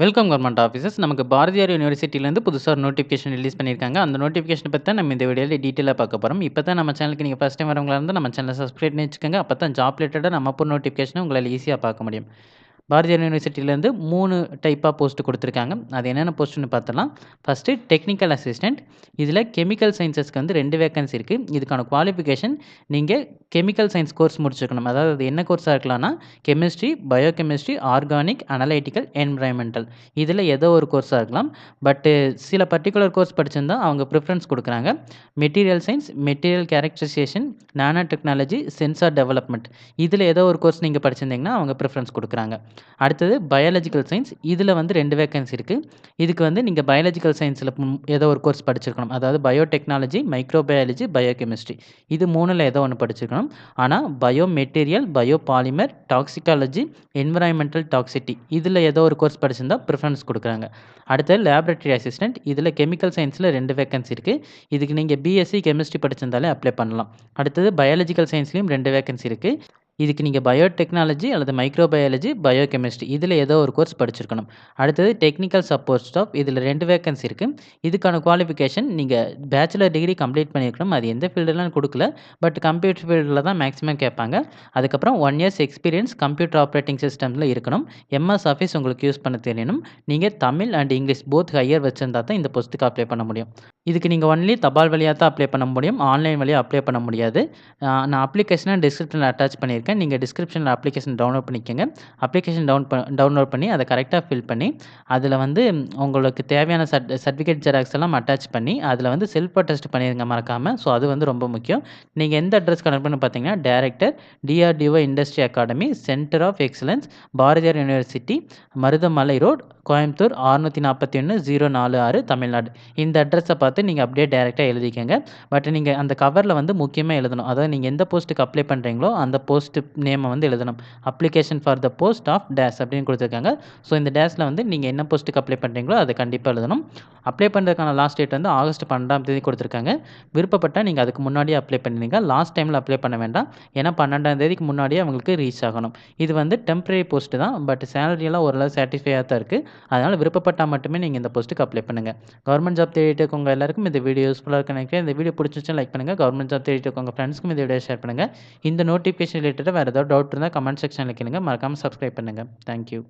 Welcome government officers. நமக்கு பாரதியார் யூனிவர்சிட்டிலேருந்து புதுசா ஒரு நோட்டிஃபிகேஷன் ரிலீஸ் பண்ணியிருக்காங்க. அந்த நோட்டிஃபிகேஷன பத்தி தான் நம்ம இந்த வீடியோல டீட்டெயிலா பார்க்க போறோம். இப்ப தான் நம்ம சேனலுக்கு நீங்க ஃபர்ஸ்ட் டைம் வரவங்களா இருந்தா நம்ம சேனல சப்ஸ்கிரைப் பண்ணி வச்சுக்கோங்க. அப்ப தான் ஜாப் ரிலேட்டடா நம்ம போடுற நோட்டிஃபிகேஷன உங்களால ஈஸியா பார்க்க முடியும். பாரதியார் யூனிவர்சிட்டிலேருந்து 3 டைப்பா போஸ்ட் குடுத்துருக்காங்க. அது என்னென்ன போஸ்ட்ன்னு பார்த்தரலாம். First technical assistant. இதில கெமிக்கல் சயன்சஸ்க்கு வந்து 2 வேக்கன்சி இருக்கு. இதுக்கான குவாலிஃபிகேஷன் நீங்க கெமிக்கல் சயன்ஸ் கோர்ஸ் முடிச்சிருக்கணும். அதாவது அது என்ன கோர்ஸா இருக்கலாம்னா, chemistry, bio chemistry, organic, analytical, environmental இதில ஏதோ ஒரு கோர்ஸா இருக்கலாம். பட் சில பர்ட்டிகுலர் கோர்ஸ் படிச்சிருந்தா அவங்க பிரிஃபரன்ஸ் குடுக்குறாங்க. Material science, material characterization, nanotechnology, sensor development இதில ஏதோ ஒரு கோர்ஸ் நீங்க படிச்சிருந்தீங்கன்னா அவங்க பிரிஃபரன்ஸ் குடுக்குறாங்க. அடுத்தது பயாலஜிக்கல் சயன்ஸ். இதில வந்து 2 வேக்கன்சி இருக்கு. இதுக்கு வந்து நீங்க பயாலஜிக்கல் சயன்ஸ்ல ஏதோ ஒரு கோர்ஸ் படிச்சிருக்கணும். அதாவது பயோடெக்னாலஜி, மைக்ரோபயாலஜி, பயோகெமிஸ்ட்ரி இது 3ல ஏதோ ஒண்ணு படிச்சிருக்கணும். ஆனா bio material, bio polymer, toxicology, environmental toxicity இதில ஏதோ ஒரு கோர்ஸ் படிச்சிருந்தா பிரிஃபரன்ஸ் குடுக்குறாங்க. அடுத்தது லேபரேட்டரி அசிஸ்டன்ட். இதில கெமிக்கல் சயன்ஸ்ல 2 வேக்கன்சி இருக்கு. இதுக்கு நீங்க பிஎஸ்சி கெமிஸ்ட்ரி படிச்சிருந்தாலே அப்ளை பண்ணலாம். அடுத்தது பயாலஜிக்கல் சயன்ஸ்லயும் 2 வேக்கன்சி இருக்கு. இதுக்கு நீங்க பயோடெக்னாலஜி அல்லது மைக்ரோபயாலஜி, பயோகெமிஸ்ட்ரி இதில ஏதோ ஒரு கோர்ஸ் படிச்சிருக்கணும். அடுத்தது டெக்னிக்கல் சப்போர்ட் ஸ்டாஃப். இதில 2 வேக்கன்சி இருக்கு. இதுக்கான குவாலிஃபிகேஷன் நீங்க பேச்சுலர் டிகிரி கம்ப்ளீட் பண்ணியிருக்கணும். அது எந்த ஃபீல்டுலாம் குடுக்கல. பட் கம்ப்யூட்டர் ஃபீல்டுல தான் மேக்ஸிமம் கேட்பாங்க. அதுக்கப்புறம் 1 இயர்ஸ் எக்ஸ்பீரியன்ஸ் கம்ப்யூட்டர் ஆப்பரேட்டிங் சிஸ்டம்ல இருக்கணும். எம்எஸ் ஆஃபீஸ் உங்களுக்கு யூஸ் பண்ண தெரியணும். நீங்க Tamil and English both higher வச்சிருந்தா தான் இந்த போஸ்ட்டுக்கு அப்ளை பண்ண முடியும். இதுக்கு நீங்க ஒன்லி தபால் வழியா தான் அப்ளை பண்ண முடியும். ஆன்லைன் வழியா அப்ளை பண்ண முடியாது. நான் அப்ளிகேஷன டிஸ்கிரிப்ஷன்ல அட்டாச் பண்ணியிருக்கேன். நீங்க டிஸ்கிரிப்ஷன்ல அப்ளிகேஷன் டவுன்லோட் பண்ணிக்கங்க. அப்ளிகேஷன் டவுன்லோட் பண்ணி அத கரெக்ட்டா ஃபில் பண்ணி, அதில வந்து உங்களுக்கு தேவையான சர்டிஃபிகேட் ஜெராக்ஸ் எல்லாம் அட்டாச் பண்ணி, அதில வந்து செல்ஃப் அட்டெஸ்ட் பண்ணிருங்க மறக்காம. ஸோ அது வந்து ரொம்ப முக்கியம். நீங்க எந்த அட்ரஸ்க்கு அனுப்பணும்னு பார்த்தீங்கன்னா, director DRDO industry academy, centre of excellence, Bharathiar university, Marudhamalai road, Coimbatore 641-046 Tamil Nadu. இந்த அட்ரஸ பார்த்து நீங்க அப்படியே டைரக்ட்டா எழுதிக்கங்க. பட் நீங்க அந்த கவர்ல வந்து முக்கியமா எழுதணும். அதாவது நீங்க எந்த போஸ்ட்டுக்கு அப்ளை பண்றீங்களோ, அந்த போஸ்ட் நேம வந்து எழுதணும். Application for the post of dash அப்படின்னு குடுத்துருக்காங்க. ஸோ இந்த டேஷ்ல வந்து நீங்க என்ன போஸ்ட்டுக்கு அப்ளை பண்றீங்களோ, அத கண்டிப்பா எழுதணும். அப்ளை பண்றதுக்கான லாஸ்ட் டேட் வந்து ஆகஸ்ட் 12ஆம் தேதி குடுத்துருக்காங்க. விருப்பப்பட்டா நீங்க அதுக்கு முன்னாடியே அப்ளை பண்ணிடுங்க. லாஸ்ட் டைம்ல அப்ளை பண்ண வேண்டாம். ஏன்னா 12ஆம் தேதிக்கு முன்னாடியே அவங்களுக்கு ரீச் ஆகணும். இது வந்து டெம்பரரி போஸ்ட் தான். பட் சேலரி எல்லாம் ஓரளவு சாட்டிஸ்ஃபையா தான் இருக்கு. அதனால விருப்பப்பட்டா மட்டுமே நீங்க இந்த போஸ்ட்டுக்கு அப்ளை பண்ணுங்க. கவர்ன்மென்ட் ஜாப் தேடிட்டு இருக்கவங்க எல்லாருக்கும் இந்த வீடியோ யூஸ்ஃபுல்லா இருக்கும்னு நினைக்கிறேன். இந்த வீடியோ பிடிச்சிருந்துச்சுனா லைக் பண்ணுங்க. கவர்ன்மென்ட் ஜாப் தேடிட்டு இருக்கவங்க ஃப்ரெண்ட்ஸ்க்கும் இந்த வீடியோ ஷேர் பண்ணுங்க. இந்த நோட்டிஃபிகேஷன் ரிலேட்டடா வேற ஏதாவது டவுட் இருந்தா கமெண்ட் செக்ஷன்ல கேளுங்க. மறக்காம சப்ஸ்கிரைப் பண்ணுங்க. Thank you.